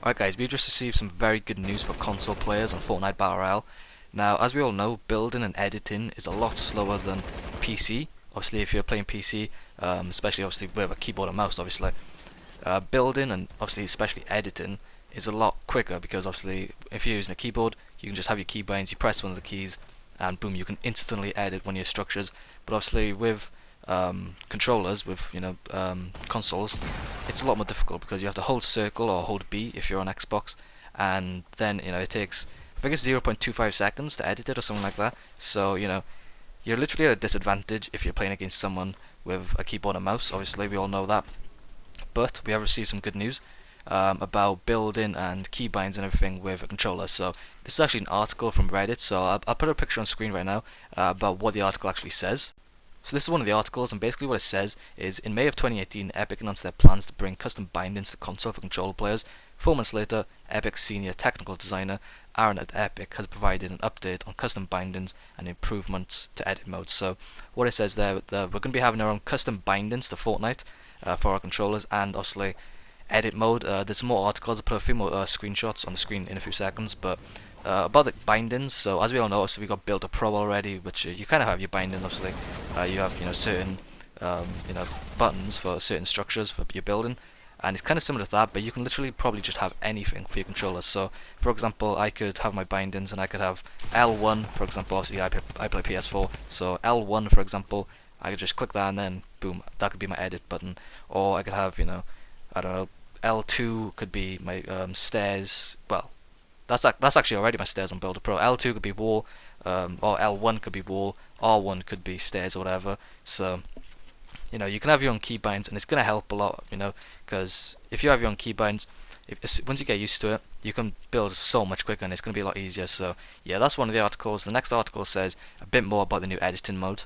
Alright guys, we've just received some very good news for console players on Fortnite Battle Royale. Now, as we all know, building and editing is a lot slower than PC. Obviously, if you're playing PC, especially obviously with a keyboard and mouse, obviously, building and obviously especially editing is a lot quicker because obviously if you're using a keyboard, you can just have your keybinds, you press one of the keys, and boom, you can instantly edit one of your structures. But obviously with controllers, with consoles, it's a lot more difficult because you have to hold circle or hold B if you're on Xbox, and then it takes, I think it's 0.25 seconds to edit it or something like that. So you're literally at a disadvantage if you're playing against someone with a keyboard and mouse. Obviously, we all know that. But we have received some good news about building and keybinds and everything with a controller. So this is actually an article from Reddit. So I'll put a picture on screen right now about what the article actually says. So this is one of the articles, and basically what it says is, in May of 2018, Epic announced their plans to bring custom bindings to console for controller players. 4 months later, Epic's senior technical designer, Aaron at Epic, has provided an update on custom bindings and improvements to edit modes. So what it says there, we're going to be having our own custom bindings to Fortnite for our controllers, and obviously edit mode. There's more articles. I'll put a few more screenshots on the screen in a few seconds, but about the bindings, so as we all know, obviously we got Builder Pro already, which you kind of have your bindings. Obviously, you have certain buttons for certain structures for your building, and it's kind of similar to that, but you can literally probably just have anything for your controllers. So, for example, I could have my bindings, and I could have L1, for example. Obviously, I play PS4, so L1, for example, I could just click that, and then boom, that could be my edit button. Or I could have, I don't know, L2 could be my stairs. Well, that's actually already my stairs on Builder Pro. L2 could be wall, or L1 could be wall, R1 could be stairs or whatever. So you can have your own keybinds, and it's gonna help a lot, because if you have your own keybinds, once you get used to it, you can build so much quicker, and it's gonna be a lot easier. So yeah, that's one of the articles. The next article says a bit more about the new editing mode.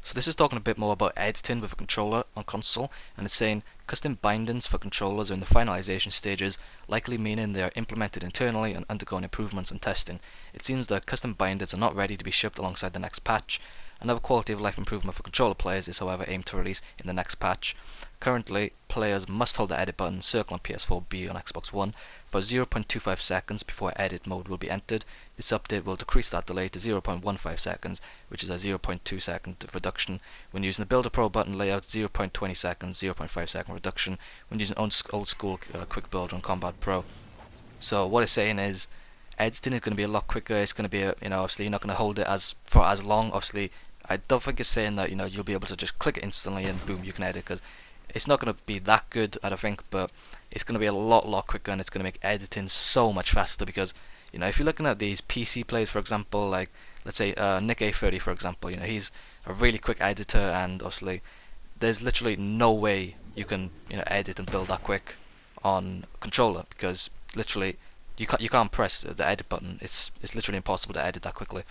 So this is talking a bit more about editing with a controller on console, and it's saying custom bindings for controllers are in the finalization stages, likely meaning they are implemented internally and undergoing improvements and testing. It seems that custom bindings are not ready to be shipped alongside the next patch. Another quality of life improvement for controller players is however aimed to release in the next patch. Currently, players must hold the edit button circle on PS4, B on Xbox One for 0.25 seconds before edit mode will be entered. This update will decrease that delay to 0.15 seconds, which is a 0.2 second reduction. When using the Builder Pro button layout, 0.20 seconds, 0.5 second reduction when using old school Quick Builder on Combat Pro. So what it's saying is, editing is going to be a lot quicker. It's going to be, obviously you're not going to hold it for as long. Obviously, I don't think it's saying that you'll be able to just click it instantly and boom, you can edit, because it's not going to be that good, I don't think, but it's going to be a lot quicker, and it's going to make editing so much faster. Because if you're looking at these PC players, for example, like let's say Nick A30, for example, he's a really quick editor, and obviously there's literally no way you can edit and build that quick on controller, because literally you can't press the edit button. It's literally impossible to edit that quickly.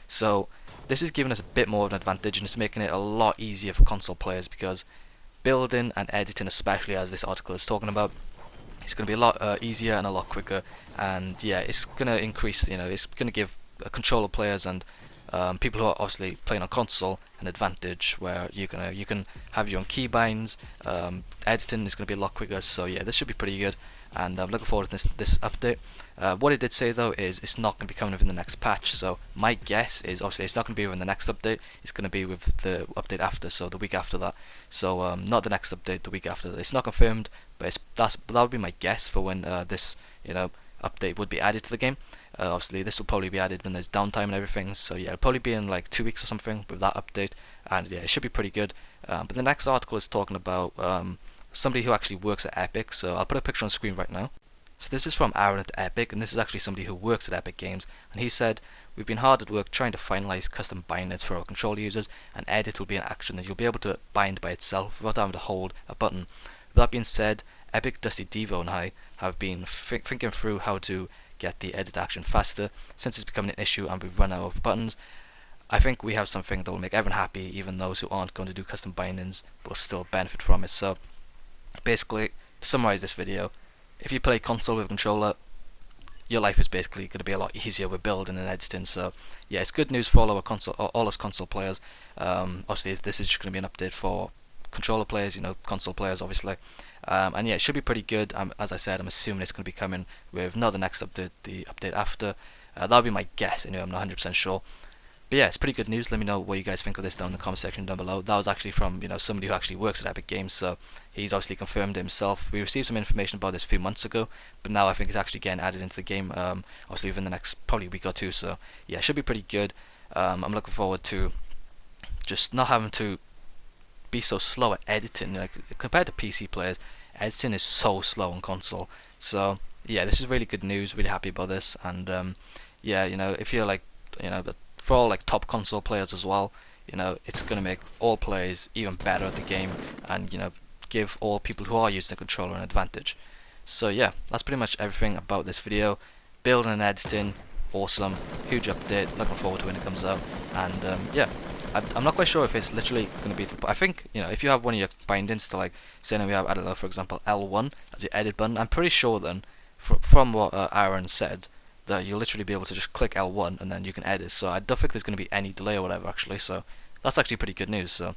So this is giving us a bit more of an advantage, and it's making it a lot easier for console players, because building and editing, especially as this article is talking about, it's going to be a lot easier and a lot quicker. And yeah, it's going to increase, it's going to give controller players and people who are obviously playing on console an advantage, where you can have your own keybinds. Editing is going to be a lot quicker. So yeah, this should be pretty good, and I'm looking forward to this update. What it did say though is it's not going to be coming within the next patch. So my guess is obviously it's not going to be within the next update. It's going to be with the update after, so the week after that. So not the next update, the week after. It's not confirmed, but that would be my guess for when this update would be added to the game. Obviously this will probably be added when there's downtime and everything. So yeah, it'll probably be in like 2 weeks or something with that update, and yeah, it should be pretty good. But the next article is talking about somebody who actually works at Epic. So I'll put a picture on screen right now. So this is from Aaron at Epic, and this is actually somebody who works at Epic Games, and he said, "We've been hard at work trying to finalize custom bindings for our control users, and edit will be an action that you'll be able to bind by itself without having to hold a button." With that being said, Epic, Dusty, Devo and I have been thinking through how to get the edit action faster, since it's becoming an issue and we've run out of buttons. I think we have something that will make everyone happy, even those who aren't going to do custom bindings will still benefit from it. So basically, to summarize this video, if you play console with a controller, your life is basically going to be a lot easier with building and editing. So yeah, it's good news for all us console players. Obviously this is just going to be an update for controller players, console players obviously. And yeah, it should be pretty good. As I said, I'm assuming it's going to be coming with not the next update, the update after. That'll be my guess anyway, I'm not 100% sure. But yeah, it's pretty good news. Let me know what you guys think of this down in the comment section down below. That was actually from, somebody who actually works at Epic Games, so he's obviously confirmed it himself. We received some information about this a few months ago, but now I think it's actually getting added into the game, obviously within the next probably week or two. So yeah, it should be pretty good. I'm looking forward to just not having to be so slow at editing. Like compared to PC players, editing is so slow on console. So yeah, this is really good news. Really happy about this, and yeah, if you're like, for all like top console players as well, it's gonna make all players even better at the game, and give all people who are using the controller an advantage. So yeah, that's pretty much everything about this video. Building and editing, awesome, huge update. Looking forward to when it comes out, and yeah. I'm not quite sure if it's literally going to be, but I think, if you have one of your bindings to, like, say now we have, I don't know, for example, L1 as your edit button, I'm pretty sure then, from what Aaron said, that you'll literally be able to just click L1 and then you can edit. So I don't think there's going to be any delay or whatever, actually, so that's actually pretty good news. So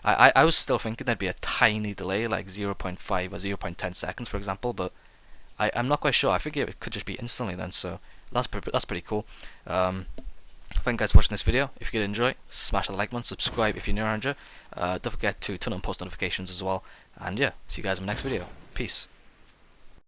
I was still thinking there'd be a tiny delay, like 0.5 or 0.10 seconds, for example, but I'm not quite sure. I think it could just be instantly then, so that's pretty cool. Thank you guys for watching this video. If you did enjoy, smash the like button, subscribe if you're new around here. Don't forget to turn on post notifications as well. And yeah, see you guys in the next video. Peace.